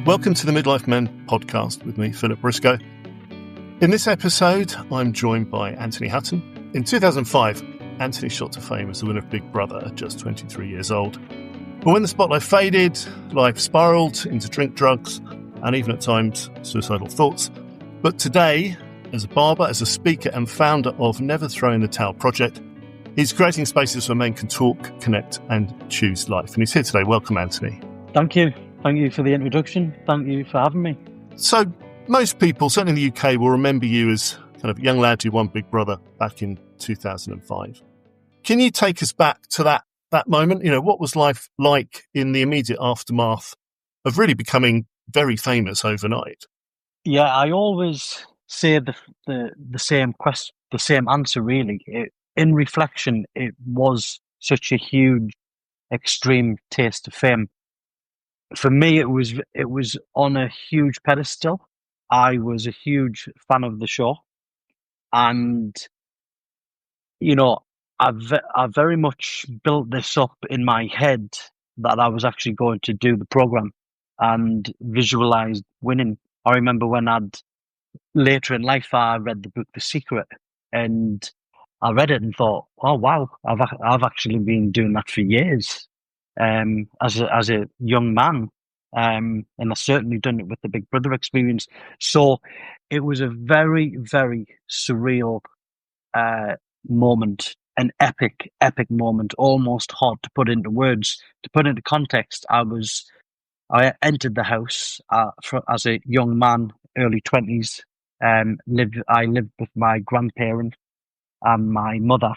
Welcome to the Midlife Men podcast with me, Philip Briscoe. In this episode, I'm joined by Anthony Hutton. In 2005, Anthony shot to fame as the winner of Big Brother at just 23 years old. But when the spotlight faded, life spiralled into drink, drugs, and even at times suicidal thoughts. But today, as a barber, as a speaker and founder of Never Throwing the Towel Project, he's creating spaces where men can talk, connect and choose life. And he's here today. Welcome, Anthony. Thank you. Thank you for the introduction. Thank you for having me. So most people, certainly in the UK, will remember you as kind of a young lad who won Big Brother back in 2005. Can you take us back to that moment? You know, what was life like in the immediate aftermath of really becoming very famous overnight? Yeah, I always say the same answer. Really, in reflection, it was such a huge, extreme taste of fame. For me, it was on a huge pedestal. I was a huge fan of the show, and you know, I very much built this up in my head that I was actually going to do the program and visualized winning. I remember when later in life I read the book The Secret, and I read it and thought, oh wow, I've actually been doing that for years. As a young man, and I've certainly done it with the Big Brother experience. So it was a very, very surreal moment, an epic moment, almost hard to put into words. To put into context, I entered the house as a young man, early 20s. I lived with my grandparent and my mother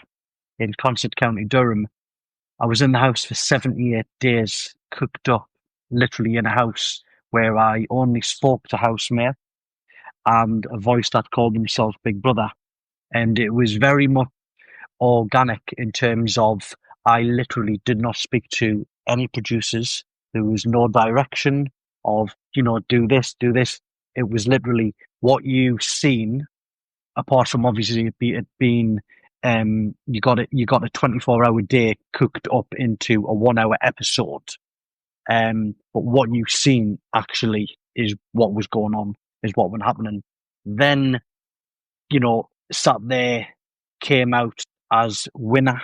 in Consett, County Durham. I was in the house for 78 days, cooked up, literally in a house where I only spoke to housemate and a voice that called himself Big Brother. And it was very much organic in terms of I literally did not speak to any producers. There was no direction of, do this, do this. It was literally what you've seen, apart from obviously it being you got a 24-hour day cooked up into a 1-hour episode. But what you've seen actually is what was going on, is what was happening. Then, sat there, came out as winner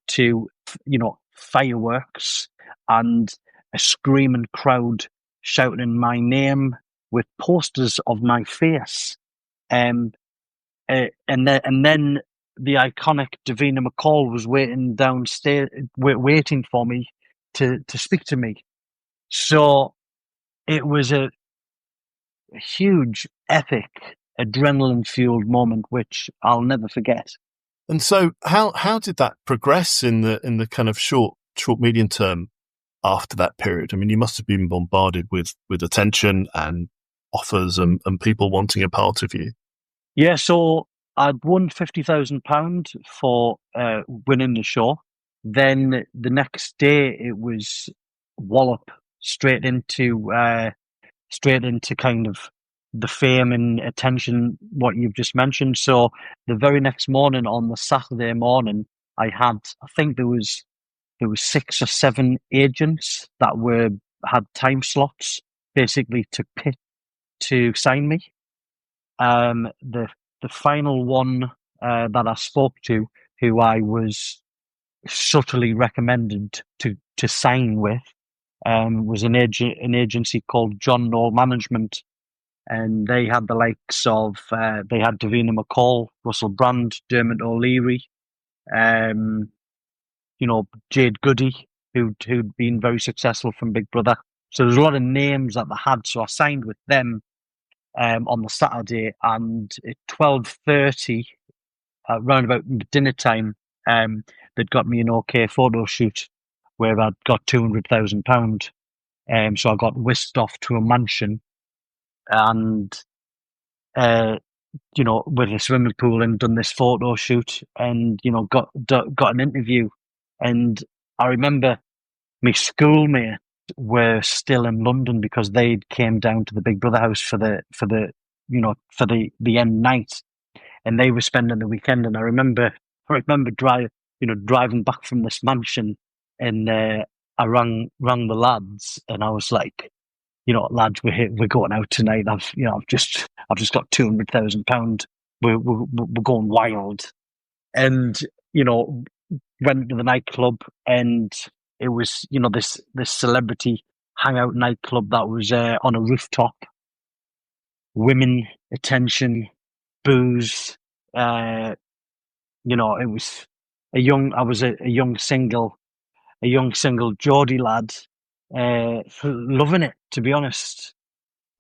to, fireworks and a screaming crowd shouting my name with posters of my face. And then the iconic Davina McCall was waiting downstairs, waiting for me to speak to me. So it was a huge, epic, adrenaline-fueled moment, which I'll never forget. And so, how did that progress in the kind of short medium term after that period? I mean, you must have been bombarded with attention and offers and people wanting a part of you. Yeah, so I'd won £50,000 for winning the show. Then the next day, it was wallop straight into kind of the fame and attention, what you've just mentioned. So the very next morning, on the Saturday morning, I think there was 6 or 7 agents that had time slots basically to sign me. The final one that I spoke to, who I was subtly recommended to sign with, was an agency called John Knoll Management, and they had the likes of they had Davina McCall, Russell Brand, Dermot O'Leary, Jade Goody, who'd been very successful from Big Brother. So there's a lot of names that they had. So I signed with them on the Saturday, and at 12:30, round about dinner time, they'd got me an OK photo shoot where I'd got £200,000. So I got whisked off to a mansion, and with a swimming pool, and done this photo shoot, and got an interview. And I remember my schoolmates were still in London because they came down to the Big Brother house for the end night, and they were spending the weekend. And I remember driving back from this mansion, and I rang the lads, and I was like, lads, we're going out tonight. I've just got £200,000. We're going wild, and went to the nightclub, and it was this celebrity hangout nightclub that was on a rooftop. Women, attention, booze. It was I was a young single Geordie lad, loving it, to be honest.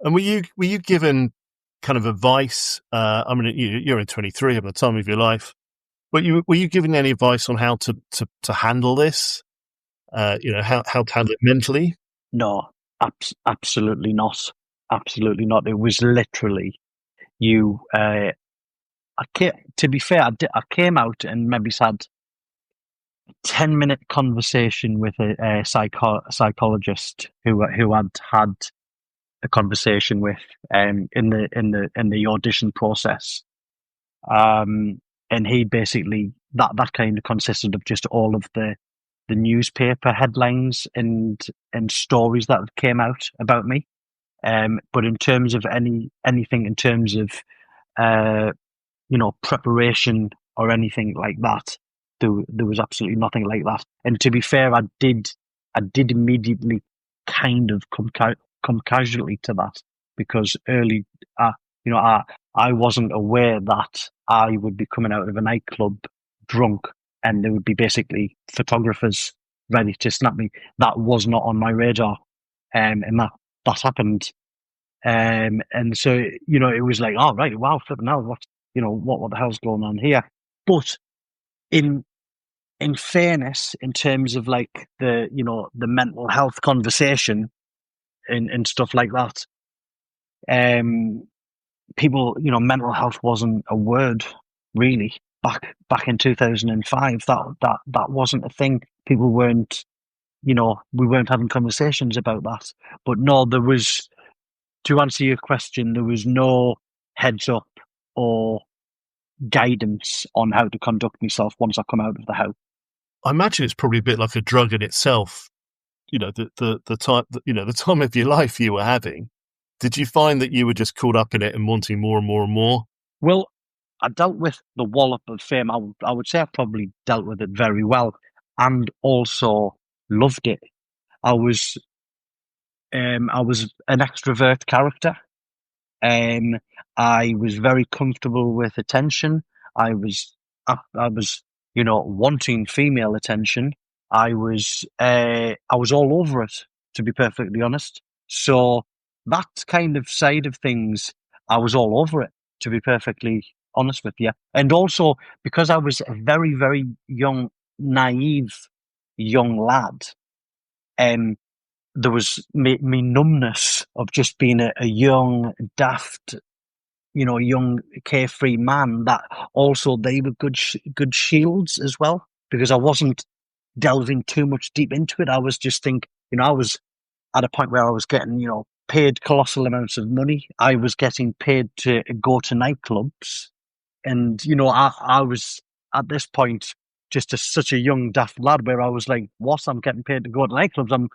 And were you given kind of advice? I mean, you're in 23 at the time of your life, but were you given any advice on how to handle this? How to handle it mentally? No, absolutely not. Absolutely not. It was literally you. To be fair, I came out and maybe had a 10-minute conversation with a psychologist who had a conversation with in the audition process. And he basically that kind of consisted of just all of the newspaper headlines and stories that came out about me. But in terms of anything in terms of preparation or anything like that, there was absolutely nothing like that. And to be fair, I did immediately kind of come casually to that, because early, I wasn't aware that I would be coming out of a nightclub drunk and there would be basically photographers ready to snap me. That was not on my radar, and that happened. And so it was like, oh right, wow, flipping hell, what the hell's going on here? But in fairness, in terms of like the mental health conversation and stuff like that, people, mental health wasn't a word really back in 2005. That wasn't a thing. People weren't, we weren't having conversations about that. But no, there was, to answer your question, there was no heads up or guidance on how to conduct myself once I come out of the house. I imagine it's probably a bit like a drug in itself. The time, the time of your life you were having. Did you find that you were just caught up in it and wanting more and more and more? Well, I dealt with the wallop of fame. I would say I probably dealt with it very well, and also loved it. I was an extrovert character. I was very comfortable with attention. I was wanting female attention. I was all over it, to be perfectly honest. So that kind of side of things, I was all over it, to be perfectly honest with you. And also because I was a very, very young, naive young lad, there was me numbness of just being a young, daft, young carefree man. That also they were good shields as well, because I wasn't delving too much deep into it. I was just I was at a point where I was getting, paid colossal amounts of money. I was getting paid to go to nightclubs, and I was at this point just such a young daft lad where I was like, what? I'm getting paid to go to nightclubs. I'm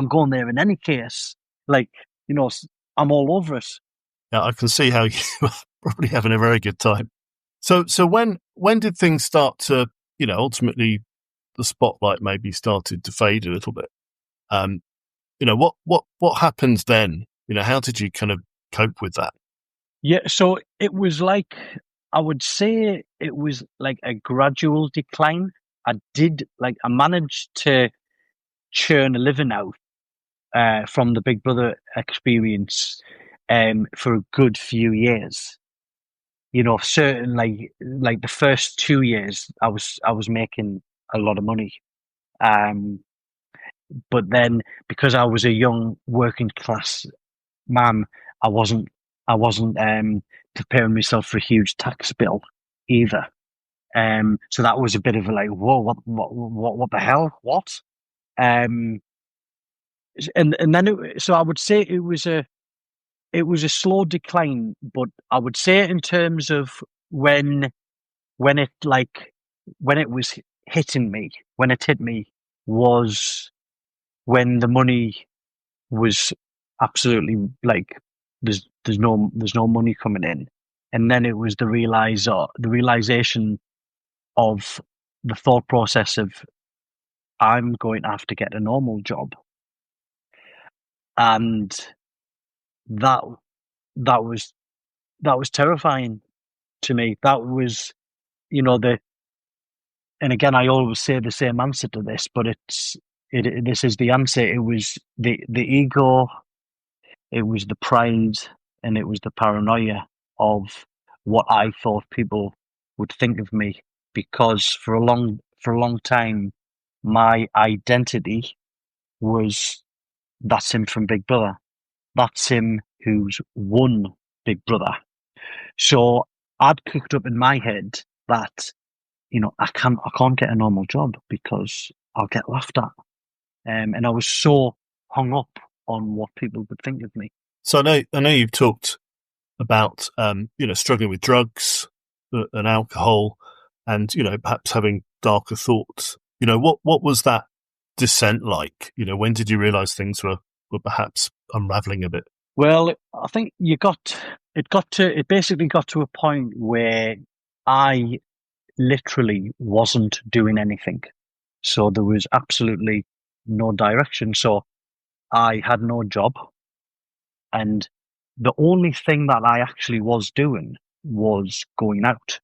going there in any case. Like, I'm all over it. Yeah, I can see how you were probably having a very good time. So when did things start to, ultimately the spotlight maybe started to fade a little bit? What happened then? How did you kind of cope with that? Yeah, so it was like, I would say it was like a gradual decline. I managed to churn a living out from the Big Brother experience for a good few years. Certain like the first 2 years, I was making a lot of money. But then because I was a young working class man, I wasn't preparing myself for a huge tax bill either. So that was a bit of a like, whoa, what the hell? What? And then so I would say it was a slow decline, but I would say in terms of when it was hitting me, when it hit me was when the money was absolutely like there's no money coming in, and then it was the realization of the thought process of I'm going to have to get a normal job, and that that was that was terrifying to me. That was, the and again, I always say the same answer to this, but this is the answer. It was the ego, it was the pride, and it was the paranoia of what I thought people would think of me, because for a long time, my identity was that's him from Big Brother. That's him who's won Big Brother. So I'd cooked up in my head that I can't get a normal job because I'll get laughed at. And I was so hung up on what people would think of me. So I know you've talked about struggling with drugs and alcohol, and perhaps having darker thoughts. What was that descent like? When did you realise things were perhaps unravelling a bit? Well, I think it basically got to a point where I literally wasn't doing anything. So there was absolutely no direction. So I had no job. And the only thing that I actually was doing was going out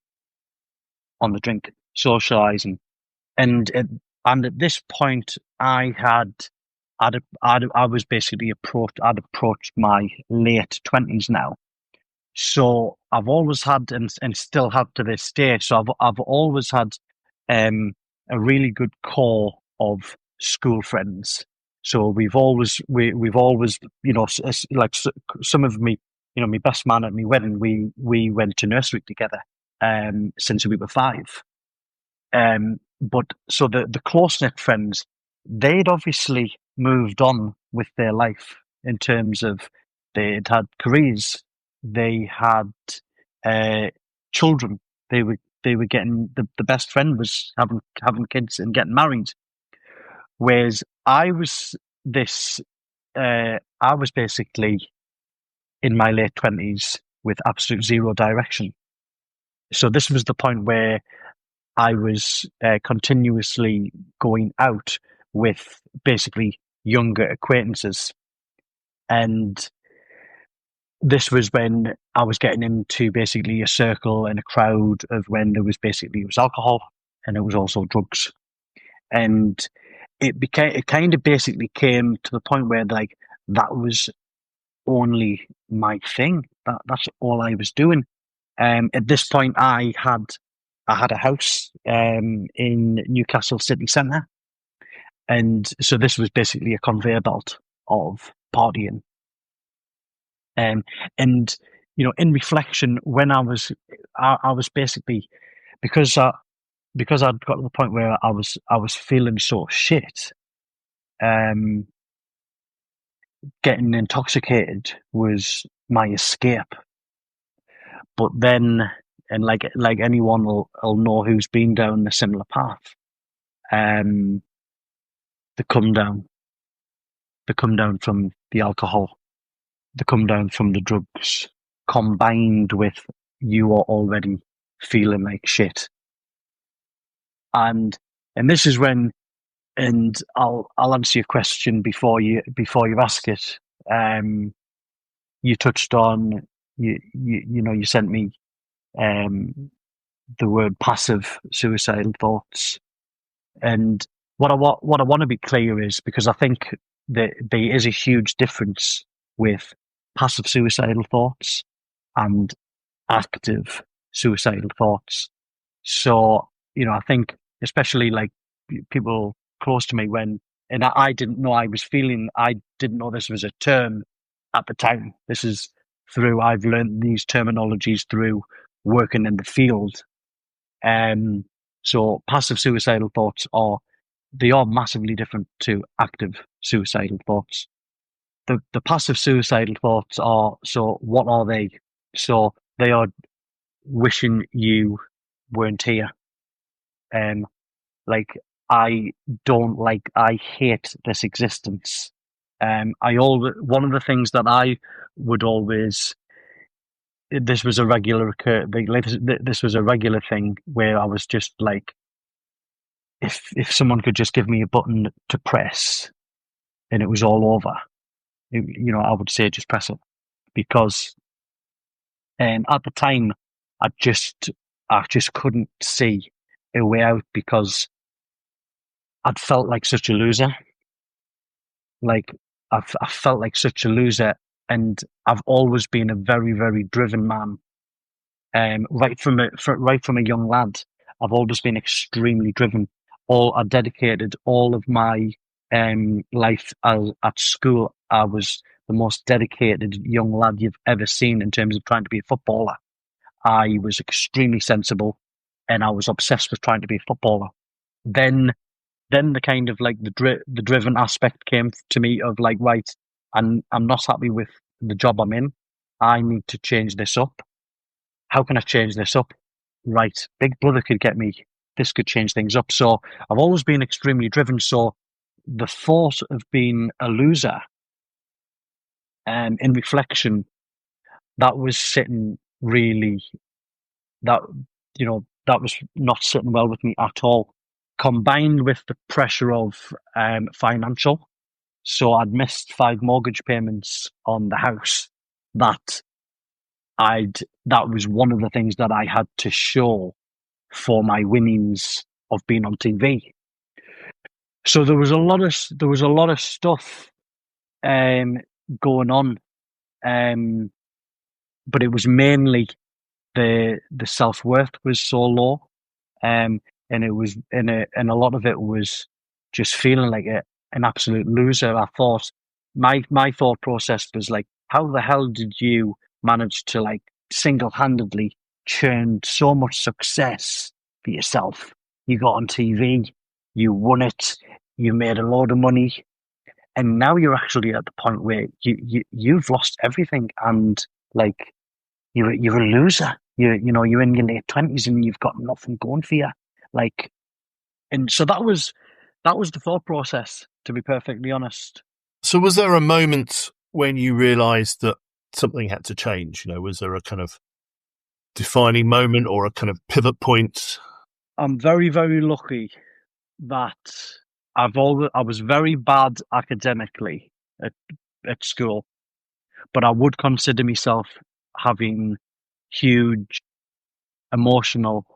on the drink, socializing. And at this point, I was basically I'd approached my late 20s now. So I've always had, and still have to this day. So I've always had a really good core of school friends. So we've always like some of me, my best man at my wedding, we went to nursery together since we were 5. But so the close knit friends, they'd obviously moved on with their life in terms of they'd had careers, they had children, they were getting the best friend was having kids and getting married, whereas I was basically in my late 20s with absolute zero direction. So this was the point where I was continuously going out with basically younger acquaintances. And this was when I was getting into basically a circle and a crowd of when it was alcohol and it was also drugs. And it kind of basically came to the point where like that was only my thing. That's all I was doing. At this point, I had a house in Newcastle city centre, and so this was basically a conveyor belt of partying. And in reflection, when I was basically because I'd got to the point where I was feeling so shit. Getting intoxicated was my escape. But then, and like anyone will know who's been down a similar path, the come down from the alcohol, the come down from the drugs, combined with you are already feeling like shit, and this is when, and I'll answer your question before you ask it. You touched on you sent me the word passive suicidal thoughts, and what I want to be clear is, because I think that there is a huge difference with passive suicidal thoughts and active suicidal thoughts. So I think especially like people close to me, and I didn't know I didn't know this was a term at the time. This is I've learned these terminologies through working in the field. So passive suicidal thoughts are massively different to active suicidal thoughts. The passive suicidal thoughts are, so what are they? So they are wishing you weren't here. Like I hate this existence. One of the things that I would always, this was a regular this was a regular thing where I was just like, if someone could just give me a button to press and it was all over, I would say just press it, because at the time I just couldn't see a way out, because I'd felt like such a loser. Like I felt like such a loser, and I've always been a very, very driven man. Right from a young lad, I've always been extremely driven. I dedicated all of my life at school. I was the most dedicated young lad you've ever seen in terms of trying to be a footballer. I was extremely sensible, and I was obsessed with trying to be a footballer. Then the kind of like the driven aspect came to me of like, right, I'm not happy with the job I'm in. I need to change this up. How can I change this up? Right, Big Brother could get me. This could change things up. So I've always been extremely driven. So the thought of being a loser, in reflection, that was sitting really, that that was not sitting well with me at all. Combined with the pressure of financial, so I'd missed 5 mortgage payments on the house. That was one of the things that I had to show for my winnings of being on TV. So there was a lot of stuff going on, but it was mainly the self-worth was so low, and a lot of it was just feeling like an absolute loser. I thought my thought process was like, how the hell did you manage to like single-handedly churn so much success for yourself? You got on TV, you won it, you made a load of money, and now you're actually at the point where you've lost everything, and like you're a loser. You're in your late 20s and you've got nothing going for you. Like, and so that was the thought process, to be perfectly honest. So was there a moment when you realised that something had to change? Was there a kind of defining moment or a kind of pivot point? I'm very, very lucky that I was very bad academically at school, but I would consider myself having huge emotional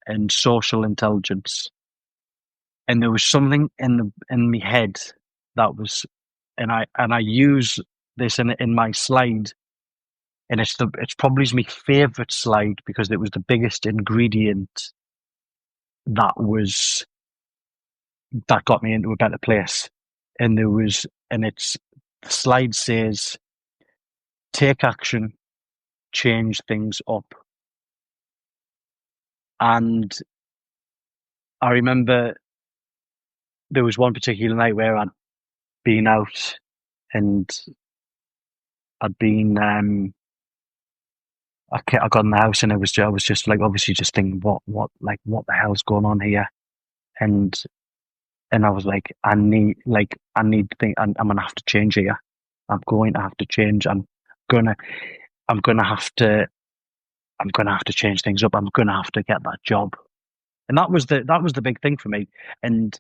and social intelligence. And there was something in my head that was, and I use this in my slide, and it's probably my favorite slide because it was the biggest ingredient that got me into a better place. And the slide says, take action, change things up. And I remember there was one particular night where I'd been out and I'd been, I got in the house and I was just like, obviously just thinking, what the hell's going on here? And I was like, I need to think, I'm going to have to change here. I'm going to have to change. I'm going to have to change things up. I'm going to have to get that job. And that was the big thing for me. And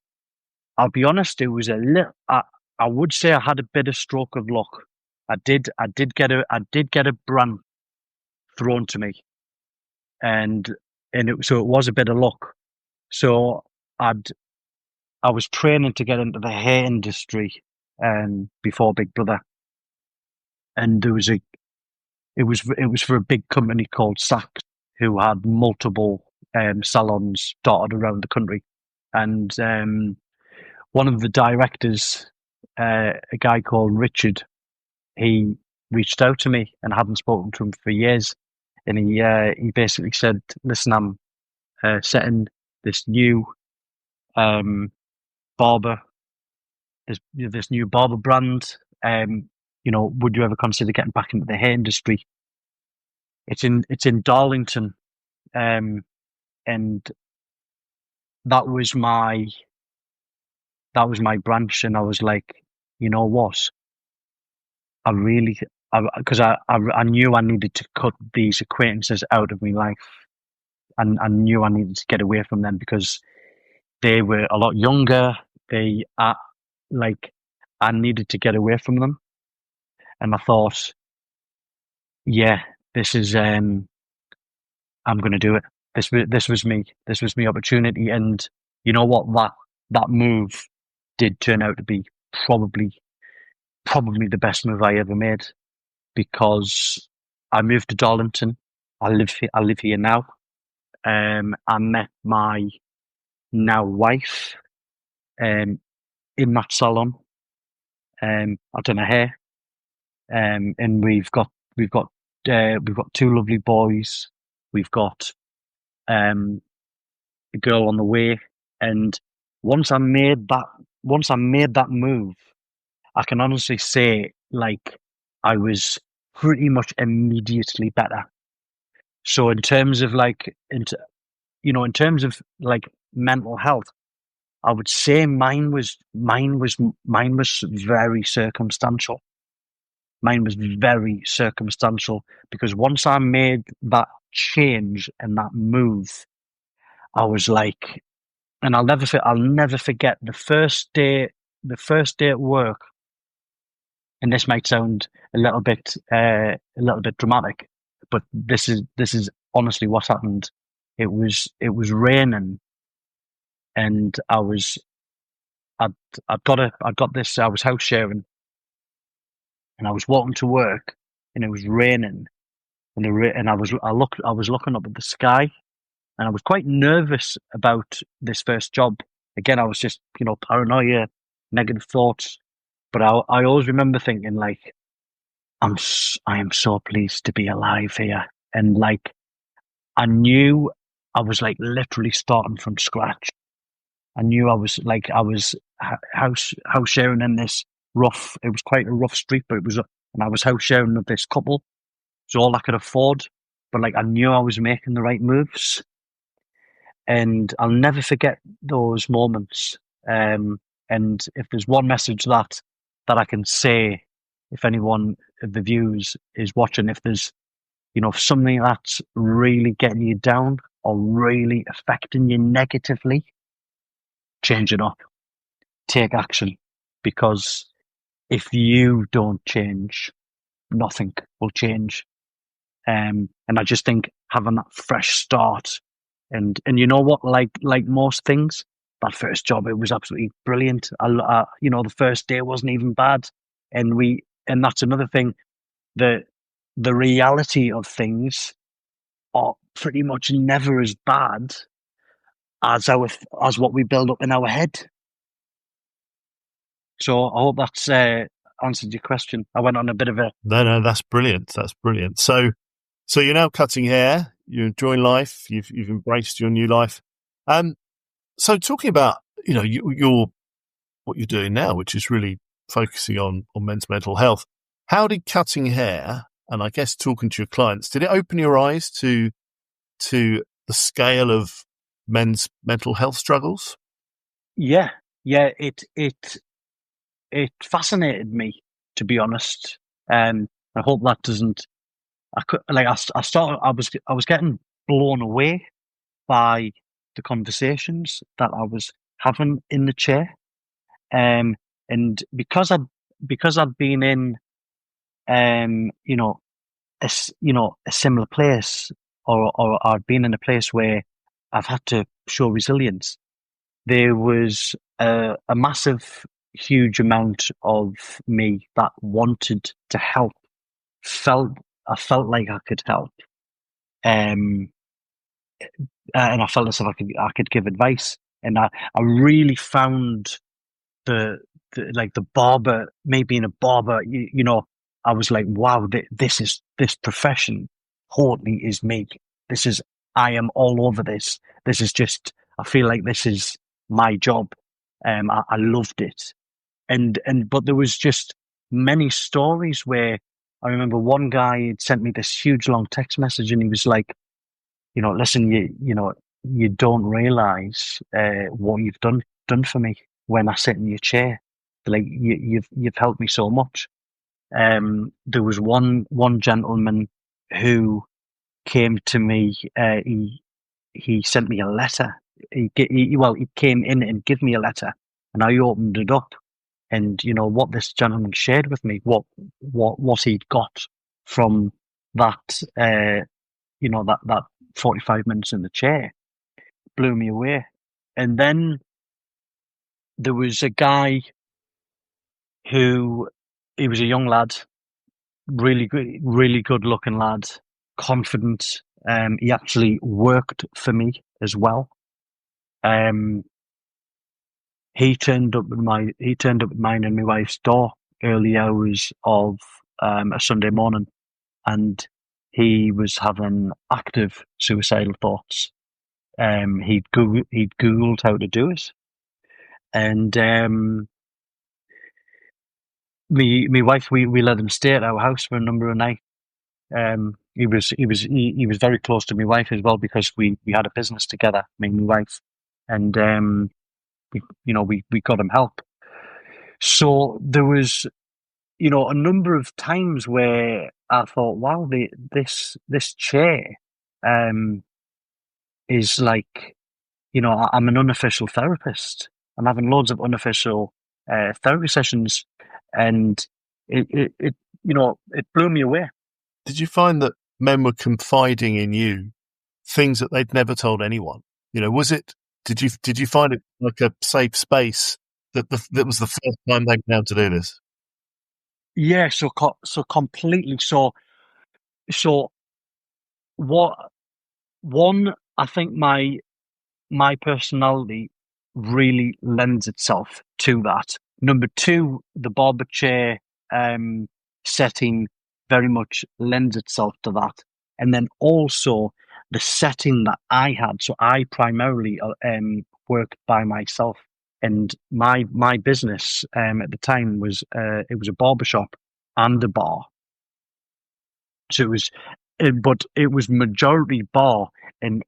I'll be honest, it was I would say I had a bit of stroke of luck. I did get a brand thrown to me, and it was a bit of luck. So I was training to get into the hair industry before Big Brother, and it was for a big company called Saks, who had multiple salons dotted around the country, and one of the directors, a guy called Richard, he reached out to me, and I hadn't spoken to him for years, and he basically said, "Listen, I'm setting this new barber, this new barber brand. Would you ever consider getting back into the hair industry? It's in Darlington, and that was my branch." And I was like, you know what? Because I knew I needed to cut these acquaintances out of my life, and I knew I needed to get away from them because they were a lot younger. They like I needed to get away from them, and I thought, yeah, this is I'm going to do it. This was me. This was my opportunity, and you know what? That move did turn out to be probably the best move I ever made, because I moved to Darlington. I live here now. I met my now wife in that salon. I've done her hair, and we've got two lovely boys. We've got a girl on the way, and once I made that move, I can honestly say, like, I was pretty much immediately better. So in terms of in terms of like mental health, I would say mine was very circumstantial. Mine was very circumstantial because once I made that change and that move, I was like, and I'll never forget the first day at work. And this might sound a little bit dramatic, but this is honestly what happened. It was raining, and I'd got this. I was house sharing, and I was walking to work, and it was raining, and I was looking up at the sky, and I was quite nervous about this first job. Again, I was just paranoia, negative thoughts, but I always remember thinking, like, I am so pleased to be alive here. And like, I knew I was like literally starting from scratch. I knew I was house sharing in this it was quite a rough street, but and I was house sharing with this couple. So all I could afford. But like, I knew I was making the right moves, and I'll never forget those moments. And if there's one message that I can say, if anyone of the viewers is watching, if there's something that's really getting you down or really affecting you negatively, change it up, take action, because if you don't change, nothing will change. And I just think having that fresh start, and you know what, like most things, that first job, it was absolutely brilliant. The first day wasn't even bad, and that's another thing. The reality of things are pretty much never as bad as what we build up in our head. So I hope that's answered your question. I went on a bit of a No, that's brilliant. That's brilliant. So you're now cutting hair. You're enjoying life. You've embraced your new life. So talking about your what you're doing now, which is really focusing on men's mental health. How did cutting hair, and I guess talking to your clients, did it open your eyes to the scale of men's mental health struggles? Yeah. It fascinated me, to be honest. I hope that doesn't. I was getting blown away by the conversations that I was having in the chair, and because I'd been in, a similar place, or I'd been in a place where I've had to show resilience. There was a massive, huge amount of me that wanted to help. I felt like I could help, and I felt as if I could give advice, and I really found the barber, me being a barber, I was like, wow, this profession totally is me. I am all over this. This is just, I feel like this is my job. I loved it. But there was just many stories where I remember one guy had sent me this huge long text message, and he was like, listen, you don't realize what you've done for me when I sit in your chair. Like you've helped me so much. There was one gentleman who came to me. He sent me a letter. He came in and gave me a letter, and I opened it up, and what this gentleman shared with me, what he'd got from that, that 45 minutes in the chair, blew me away. And then there was a guy who, he was a young lad, really good looking lad, confident. He actually worked for me as well. He turned up at mine and my wife's door early hours of a Sunday morning, and he was having active suicidal thoughts. He'd Googled how to do it, and me wife, we let him stay at our house for a number of nights. He was very close to my wife as well, because we had a business together, me and my wife, and we got him help. So there was a number of times where I thought, wow, this chair is like, I'm an unofficial therapist. I'm having loads of unofficial therapy sessions, and it blew me away. Did you find that men were confiding in you things that they'd never told anyone? Did you find it like a safe space that was the first time they'd been able to do this? Yeah, so completely. So I think my personality really lends itself to that. Number two, the barber chair setting very much lends itself to that. And then also the setting that I had. So I primarily worked by myself, and my business at the time was it was a barbershop and a bar. So it was majority bar, and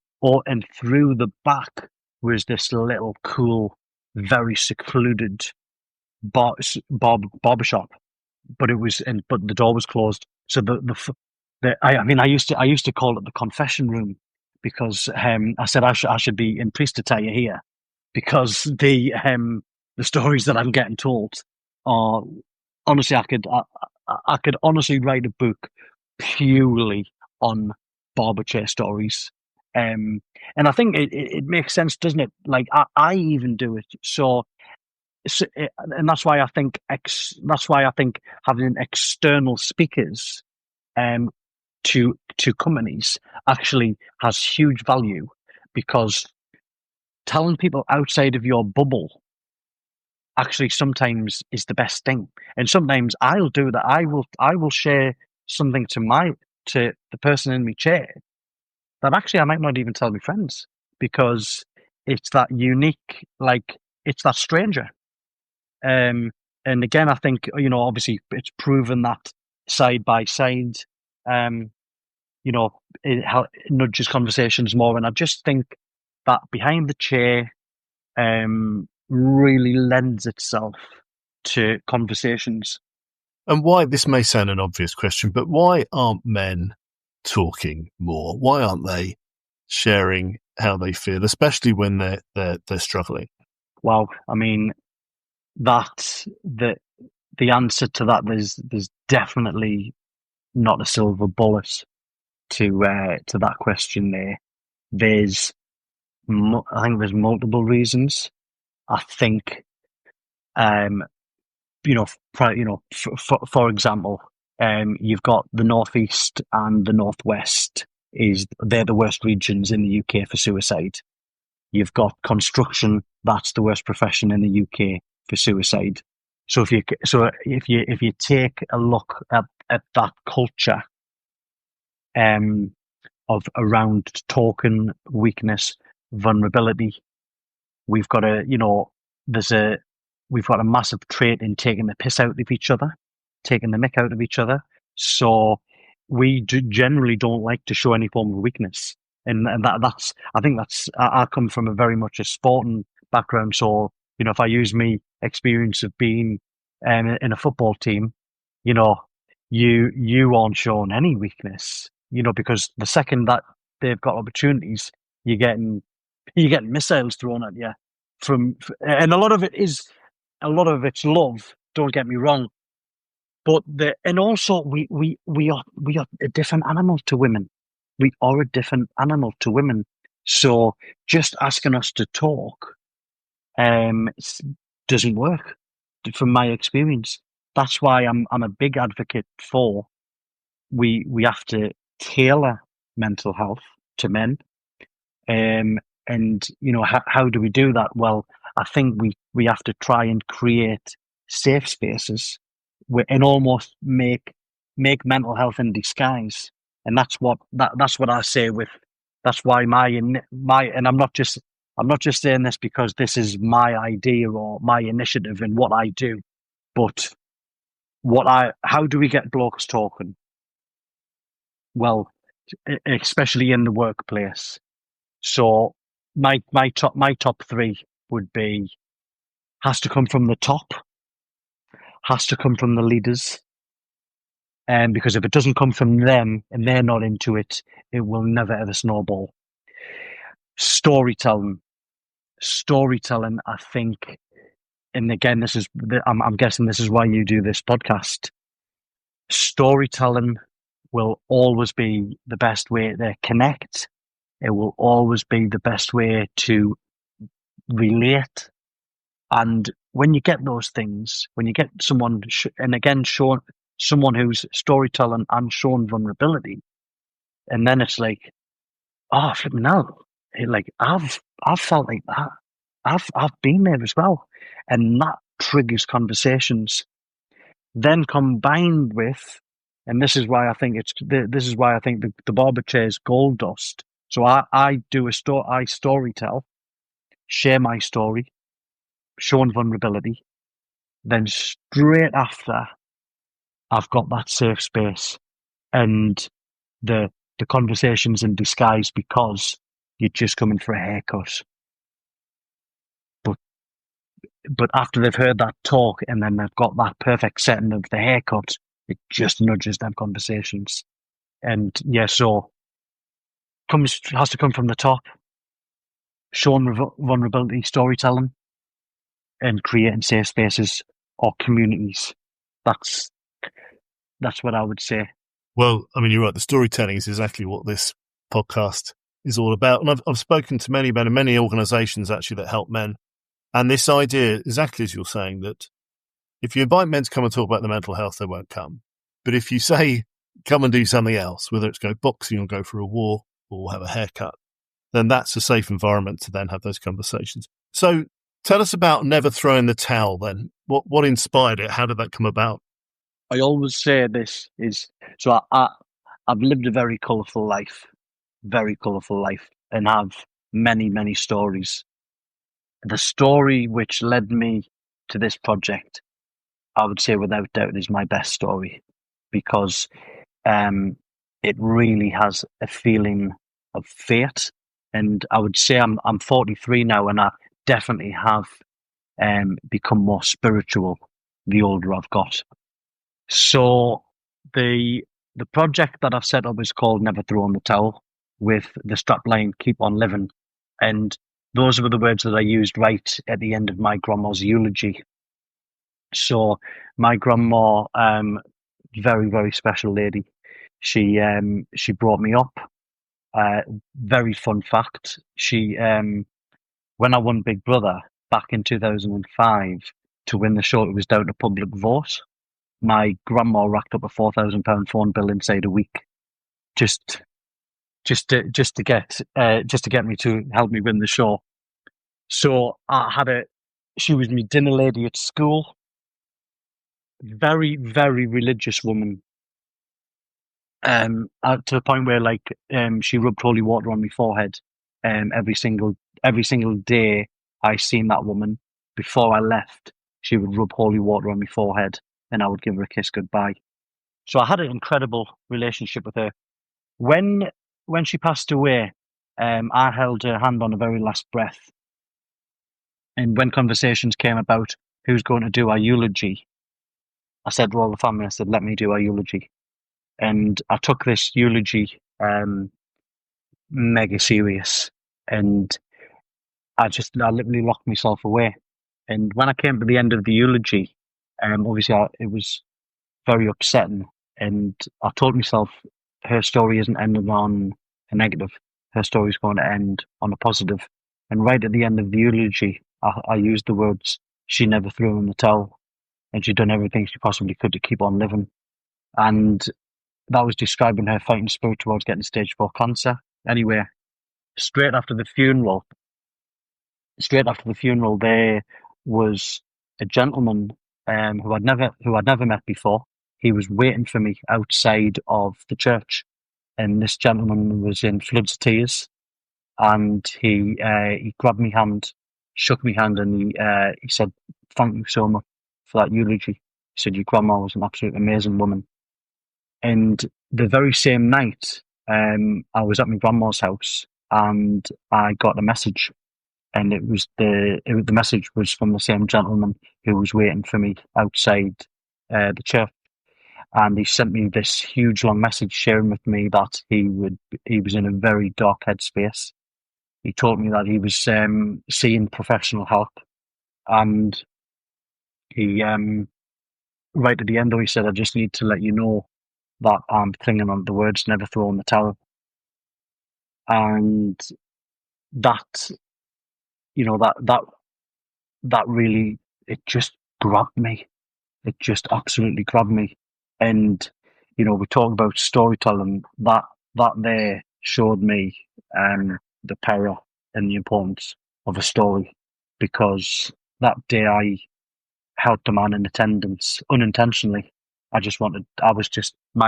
through the back was this little cool, very secluded barbershop. But but the door was closed. So I used to call it the confession room, because I said I should be in priest attire here, because the stories that I'm getting told are, honestly, I could honestly write a book purely on barber chair stories. And I think it makes sense, doesn't it? Like I even do it. And that's why I think having external speakers to companies actually has huge value, because telling people outside of your bubble actually sometimes is the best thing. And sometimes I'll do that. I will share something to the person in my chair that actually I might not even tell my friends, because it's that unique, like it's that stranger. And again, I think, obviously it's proven that side by side, it nudges conversations more. And I just think that behind the chair really lends itself to conversations. And why, this may sound an obvious question, but why aren't men talking more? Why aren't they sharing how they feel, especially when they're struggling? Well, I mean, the answer to that, there's definitely not a silver bullet to that question there. I think there's multiple reasons. I think, for example, you've got the Northeast and the Northwest. They're the worst regions in the UK for suicide. You've got construction, that's the worst profession in the UK for suicide. So if you take a look at that culture of around token weakness, vulnerability, we've got a massive trait in taking the piss out of each other, taking the mick out of each other. So we generally don't like to show any form of weakness, and I come from a very much a sporting background. So if I use my experience of being in a football team, you know, you aren't showing any weakness, because the second that they've got opportunities, you're getting missiles thrown at you and a lot of it's love. Don't get me wrong, but and also we are a different animal to women. We are a different animal to women. So just asking us to talk doesn't work from my experience. That's why I'm a big advocate for we have to tailor mental health to men. And how do we do that? Well, I think we have to try and create safe spaces and almost make mental health in disguise. And that's what I say with that's why and I'm not just saying this because this is my idea or my initiative and what I do, but how do we get blokes talking? Well, especially in the workplace. So my top three would be has to come from the top, has to come from the leaders, and because if it doesn't come from them and they're not into it, it will never ever snowball. Storytelling, I think, and again, I'm guessing this is why you do this podcast. Storytelling will always be the best way to connect. It will always be the best way to relate. And when you get those things, when you get someone, and again, someone who's storytelling and showing vulnerability, and then it's like, oh, flipping hell, like I've felt like that. I've been there as well, and that triggers conversations. Then combined with, and this is why I think the barber chair is gold dust. So I do I storytell, share my story, showing vulnerability. Then straight after, I've got that safe space and the conversations in disguise because you're just coming for a haircut. But after they've heard that talk and then they've got that perfect setting of the haircut, it just nudges them conversations. And yeah, so has to come from the top, showing vulnerability, storytelling, and creating safe spaces or communities. That's what I would say. Well, I mean, you're right. The storytelling is exactly what this podcast is all about. And I've spoken to many men and many organisations actually that help men. And this idea, exactly as you're saying, that if you invite men to come and talk about their mental health, they won't come. But if you say, come and do something else, whether it's go boxing or go for a walk or have a haircut, then that's a safe environment to then have those conversations. So tell us about Never Throwing the Towel then. What inspired it? How did that come about? I always say this is, so I've lived a very colourful life, and have many, many stories. The story which led me to this project, I would say without doubt, is my best story because it really has a feeling of fate. And I would say I'm 43 now, and I definitely have become more spiritual the older I've got. So the project that I've set up is called Never Throwing the Towel, with the strapline "Keep on Living," and those were the words that I used right at the end of my grandma's eulogy. So my grandma, very, very special lady. She brought me up. Very fun fact. She when I won Big Brother back in 2005 to win the show, it was down to public vote. My grandma racked up a £4,000 phone bill inside a week, just to get me to help me win the show. So she was my dinner lady at school. Very, very religious woman. To the point where she rubbed holy water on my forehead. Every single day I seen that woman. Before I left, she would rub holy water on my forehead, and I would give her a kiss goodbye. So I had an incredible relationship with her. When she passed away, I held her hand on her very last breath. And when conversations came about who's going to do our eulogy, I said to all the family, I said, let me do a eulogy. And I took this eulogy mega serious. And I literally locked myself away. And when I came to the end of the eulogy, obviously it was very upsetting. And I told myself, her story isn't ending on a negative. Her story's going to end on a positive. And right at the end of the eulogy, I used the words, she never threw in the towel, and she'd done everything she possibly could to keep on living. And that was describing her fighting spirit towards getting stage 4 cancer. Anyway, straight after the funeral, there was a gentleman who I'd never met before. He was waiting for me outside of the church, and this gentleman was in floods of tears. And he grabbed my hand, shook my hand, and he said, "Thank you so much for that eulogy." He said, "Your grandma was an absolute amazing woman." And the very same night, I was at my grandma's house, and I got a message, and the message was from the same gentleman who was waiting for me outside the church. And he sent me this huge long message sharing with me that he was in a very dark headspace. He told me that he was seeing professional help, and he right at the end, though, he said, "I just need to let you know that I'm clinging on to the words, never throw in the towel." And that, that really, it just grabbed me. It just absolutely grabbed me. And, we talk about storytelling. That there showed me the power and the importance of a story, because that day I helped a man in attendance unintentionally. My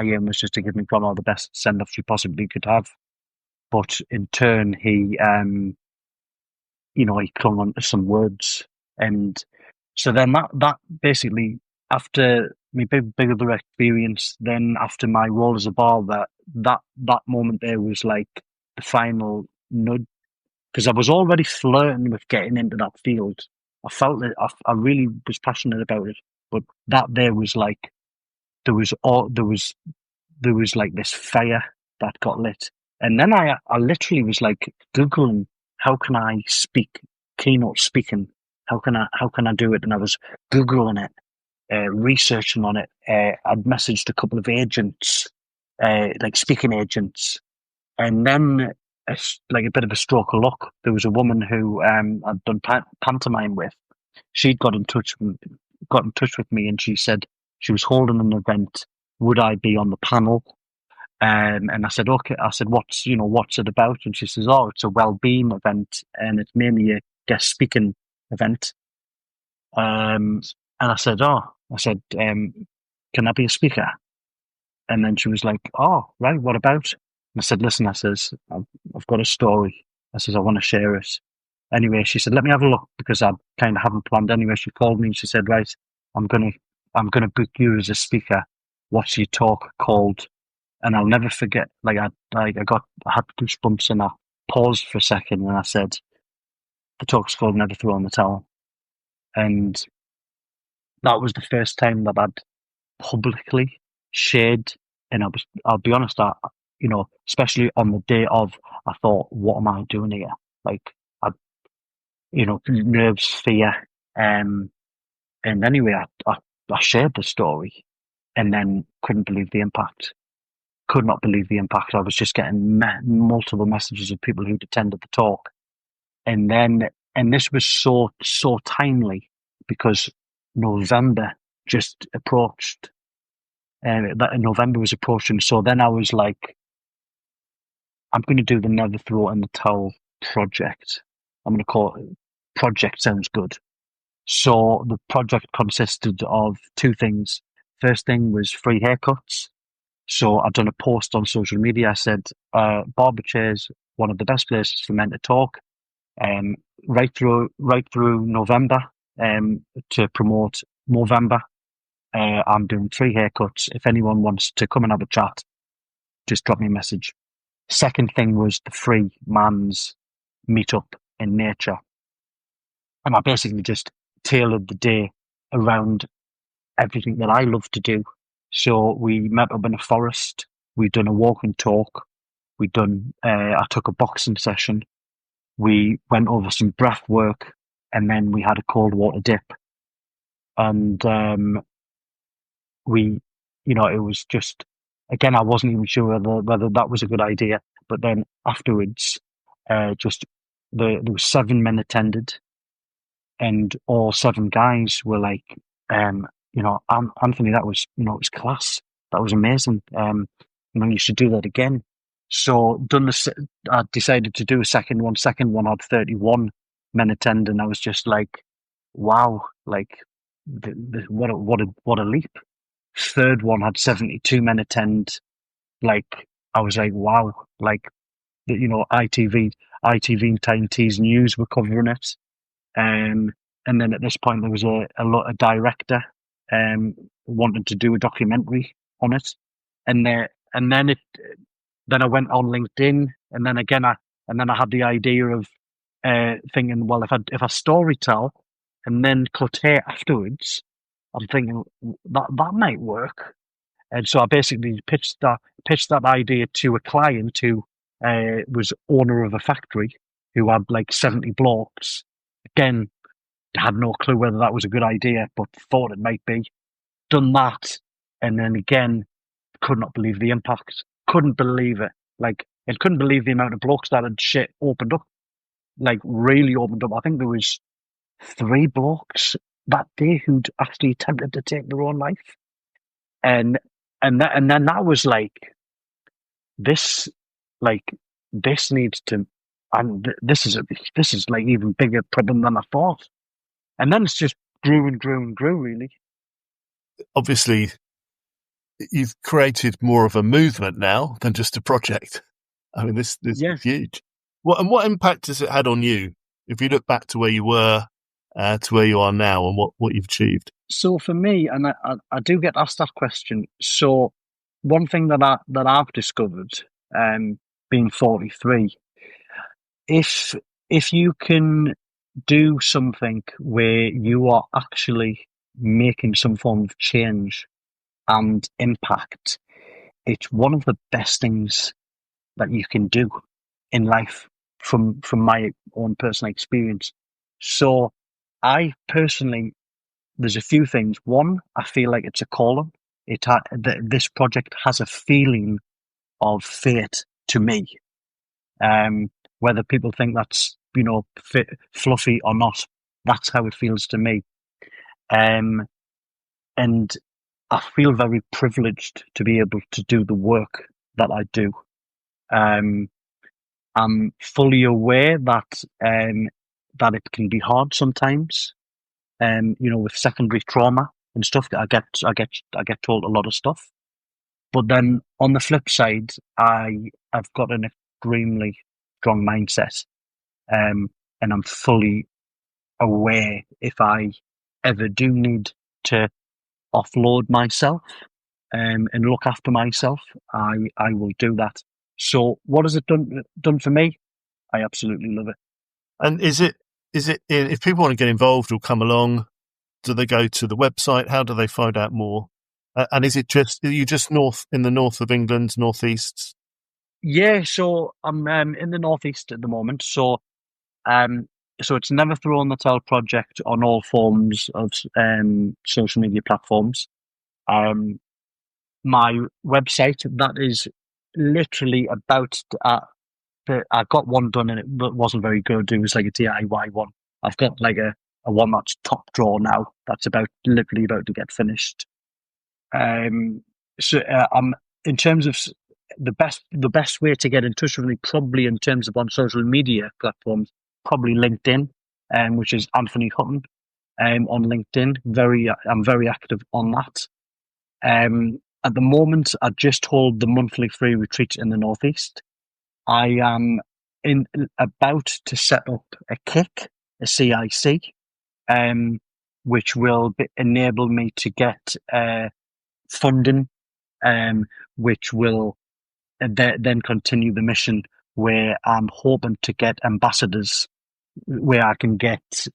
aim was just to give my grandma the best send off she possibly could have. But in turn, he clung on to some words. And so then that basically, after my big other experience, then after my role as a barber, that moment there was like the final nudge, because I was already flirting with getting into that field. I felt that I really was passionate about it, but that there was like there was like this fire that got lit. And then I literally was like Googling, how can I speak keynote speaking? How can I do it? And I was Googling it, researching on it. I'd messaged a couple of agents, like speaking agents, and then like a bit of a stroke of luck. There was a woman who I'd done pantomime with. She'd got in touch with me, and she said she was holding an event. Would I be on the panel? And I said, okay. I said, what's it about? And she says, oh, it's a well-being event, and it's mainly a guest speaking event. And I said, can I be a speaker? And then she was like, oh, right, what about? And I said, listen, I've got a story. I says, I want to share it. Anyway, she said, let me have a look, because I kind of haven't planned anyway. She called me and she said, right, I'm gonna book you as a speaker. What's your talk called? And I'll never forget, I had goosebumps, and I paused for a second, and I said, the talk's called Never Throw in the Towel. And that was the first time that I'd publicly shared, and I'll be honest, especially on the day of, I thought, what am I doing here? Nerves, fear. And anyway, I shared the story, and then could not believe the impact. I was just getting multiple messages of people who'd attended the talk. And this was so timely, because November just approached. November was approaching. So then I was like, I'm going to do the Never Throw in the Towel project. I'm going to call it project. Sounds good. So the project consisted of two things. First thing was free haircuts. So I've done a post on social media. I said, barber chairs, one of the best places for men to talk. Right through November, to promote Movember, I'm doing free haircuts. If anyone wants to come and have a chat, just drop me a message. Second thing was the free man's meetup in nature. And I basically just tailored the day around everything that I love to do. So we met up in a forest. We'd done a walk and talk. I took a boxing session. We went over some breath work, and then we had a cold water dip. And we, it was just, again, I wasn't even sure whether that was a good idea. But then afterwards, there was 7 men attended, and all 7 guys were like, Anthony, that was, it was class. That was amazing. You should do that again. So I decided to do a second one. Second one had 31 men attend, and I was just like, wow, like what a leap. Third one had 72 men attend. Like, I was like, wow, like, ITV and TNT's News were covering it. And then at this point, there was a director wanted to do a documentary on it, and then I went on LinkedIn, and then again I had the idea of thinking, well, if I story tell and then cut hair afterwards, I'm thinking that might work. And so I basically pitched that idea to a client who was owner of a factory who had like 70 blocks. Again, had no clue whether that was a good idea, but thought it might be. Done that, and then again, could not believe the impact. Couldn't believe it. And couldn't believe the amount of blokes that had shit opened up. Like, really opened up. I think there was 3 blokes that day who'd actually attempted to take their own life. And then that was like, this needs to, and this is like even bigger problem than I thought. And then it's just grew and grew and grew, really. Obviously, you've created more of a movement now than just a project. I mean, this is huge. What impact has it had on you? If you look back to where you were, to where you are now, and what you've achieved? So for me, and I do get asked that question. So one thing that I've discovered, being 43, if you can do something where you are actually making some form of change and impact, it's one of the best things that you can do in life from my own personal experience. So I personally, there's a few things. One, I feel like it's a calling. This project has a feeling of fate to me. Whether people think that's fluffy or not, that's how it feels to me. And I feel very privileged to be able to do the work that I do. I'm fully aware that it can be hard sometimes. With secondary trauma and stuff, I get told a lot of stuff. But then on the flip side, I've got an extremely strong mindset, and I'm fully aware if I ever do need to offload myself and look after myself, I will do that. So what has it done for me? I absolutely love it. And is it if people want to get involved or come along, do they go to the website? How do they find out more? And are you just in the north of England, northeast? Yeah, so I'm in the northeast at the moment. So it's Never Thrown the Towel project on all forms of social media platforms. My website, that is literally about I got one done and it wasn't very good. It was like a DIY one. I've got like a one that's top drawer now. That's literally about to get finished. I'm in terms of the best way to get in touch with me, probably in terms of on social media platforms, probably LinkedIn, which is Anthony Hutton, on LinkedIn. I'm very active on that. At the moment, I just hold the monthly free retreat in the Northeast. I am about to set up a kick, a CIC, which will enable me to get funding, which will then continue the mission, where I'm hoping to get ambassadors, where I can get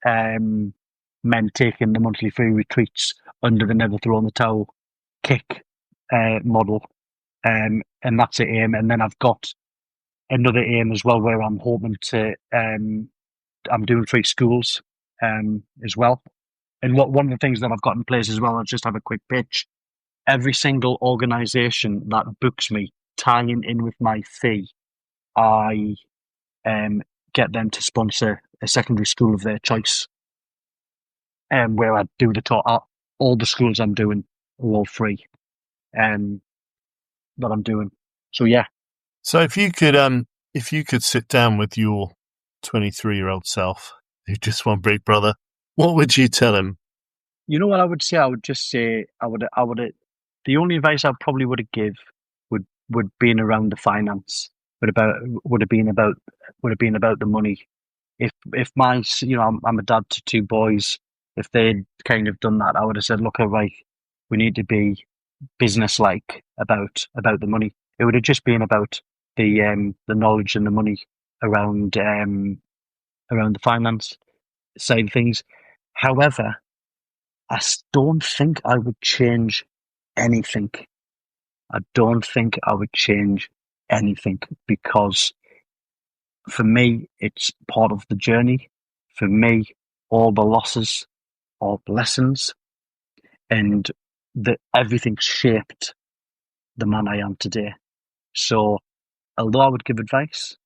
men taking the monthly free retreats under the never throw in the towel kick model. And that's the aim. And then I've got another aim as well where I'm hoping to, I'm doing 3 schools as well. And one of the things that I've got in place as well, I'll just have a quick pitch. Every single organisation that books me, tying in with my fee, I get them to sponsor a secondary school of their choice. Where I do all the schools I'm doing are all free. That I'm doing. So yeah. So if you could sit down with your 23-year-old self who just won Big Brother, what would you tell him? You know what I would say? I would just say the only advice I probably would have give would been around the finance, would have been about the money. If my, I'm a dad to 2 boys. If they'd kind of done that, I would have said, look, right, we need to be business-like about the money. It would have just been about the knowledge and the money around the finance side of things. However, I don't think I would change anything. I don't think I would change anything because for me, it's part of the journey. For me, all the losses are blessings, and everything shaped the man I am today. So, although I would give advice,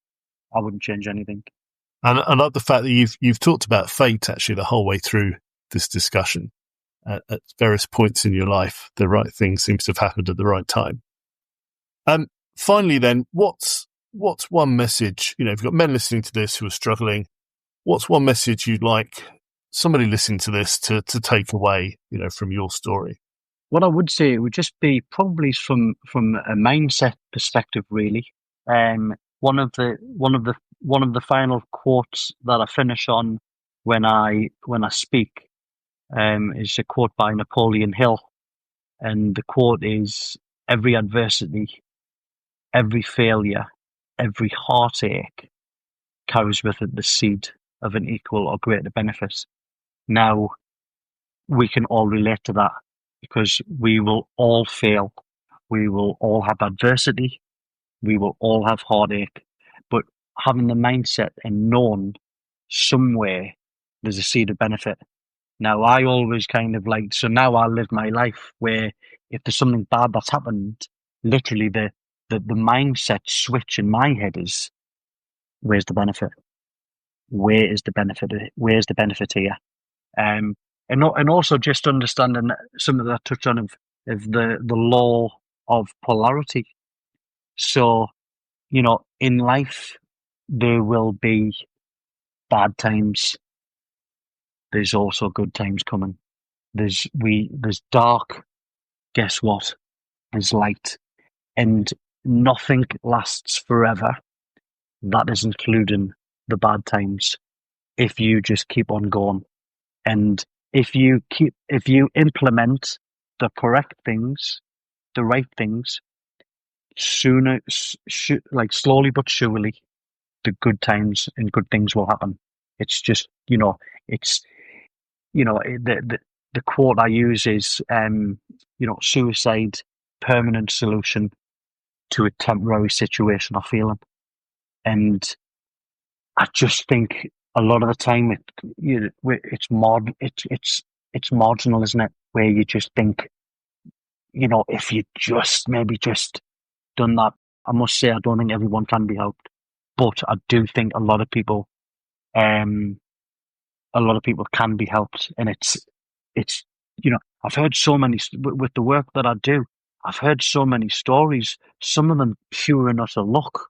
I wouldn't change anything. And I love the fact that you've talked about fate actually the whole way through this discussion. At various points in your life, the right thing seems to have happened at the right time. Finally, then, what's one message? If you've got men listening to this who are struggling, what's one message you'd like somebody listening to this to take away, from your story? What I would say, it would just be probably from a mindset perspective, really. One of the final quotes that I finish on when I speak is a quote by Napoleon Hill, and the quote is, "Every adversity, every failure, every heartache carries with it the seed of an equal or greater benefit." Now, we can all relate to that because we will all fail. We will all have adversity. We will all have heartache. But having the mindset and knowing somewhere there's a seed of benefit. Now, I always kind of so now I live my life where if there's something bad that's happened, literally the mindset switch in my head is, where's the benefit? Where is the benefit? Where's the benefit here? And also just understanding something that I touched on of the law of polarity. So, in life, there will be bad times. There's also good times coming. There's dark. Guess what? There's light, and nothing lasts forever. That is including the bad times. If you just keep on going, and if you implement the correct things, the right things, sooner, slowly but surely, the good times and good things will happen. It's just, it's, the quote I use is, suicide, permanent solution to a temporary situation or feeling. And I just think a lot of the time it's marginal, isn't it? Where you just think, if you maybe just done that. I must say, I don't think everyone can be helped, but I do think a lot of people can be helped, and it's I've heard so many with the work that I do. I've heard so many stories. Some of them pure and utter luck.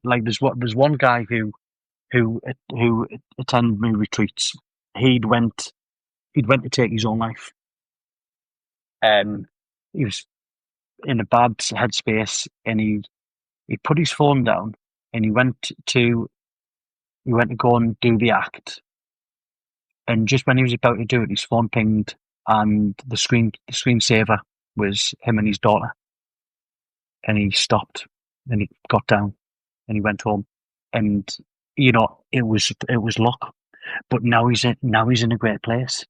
Like there's one guy who attended my retreats. He went to take his own life. He was in a bad headspace, and he put his phone down, and he went to go and do the act. And just when he was about to do it, his phone pinged, and the screensaver was him and his daughter. And he stopped, and he got down, and he went home. And it was luck. But now he's in a great place.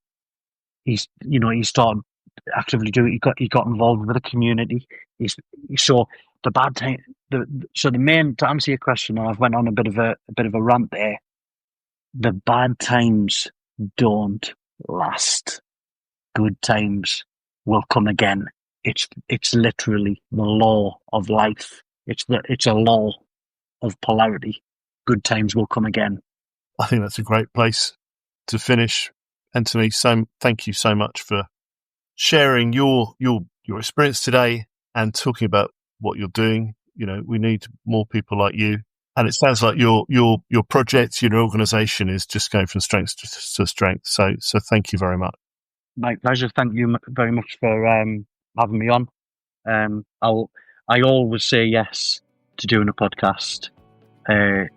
He started actively doing. He got involved with the community. So the bad time. To answer your question, and I've went on a bit of a rant there. The bad times don't last. Good times will come again. It's literally the law of life. It's a law of polarity. Good times will come again. I think that's a great place to finish. Anthony, thank you so much for sharing your experience today and talking about what you're doing. We need more people like you. And it sounds like your project, your organisation is just going from strength to strength. So thank you very much. My pleasure. Thank you very much for having me on. I always say yes to doing a podcast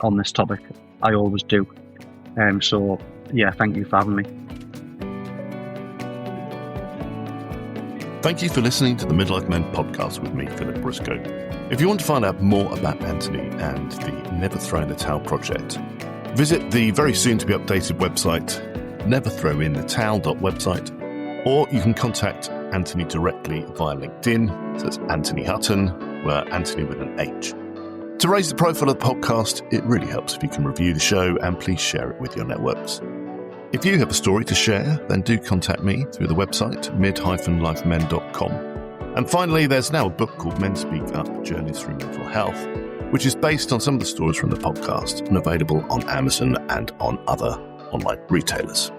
on this topic. I always do. So yeah, thank you for having me. Thank you for listening to the Midlife Men podcast with me, Philip Briscoe. If you want to find out more about Anthony and the Never Throw in the Towel project, visit the very soon to be updated website, neverthrowinthetowel.website, or you can contact Anthony directly via LinkedIn. So that's Anthony Hutton, where Anthony with an H. To raise the profile of the podcast, it really helps if you can review the show and please share it with your networks. If you have a story to share, then do contact me through the website, mid-lifemen.com. And finally, there's now a book called Men Speak Up, Journeys Through Mental Health, which is based on some of the stories from the podcast and available on Amazon and on other online retailers.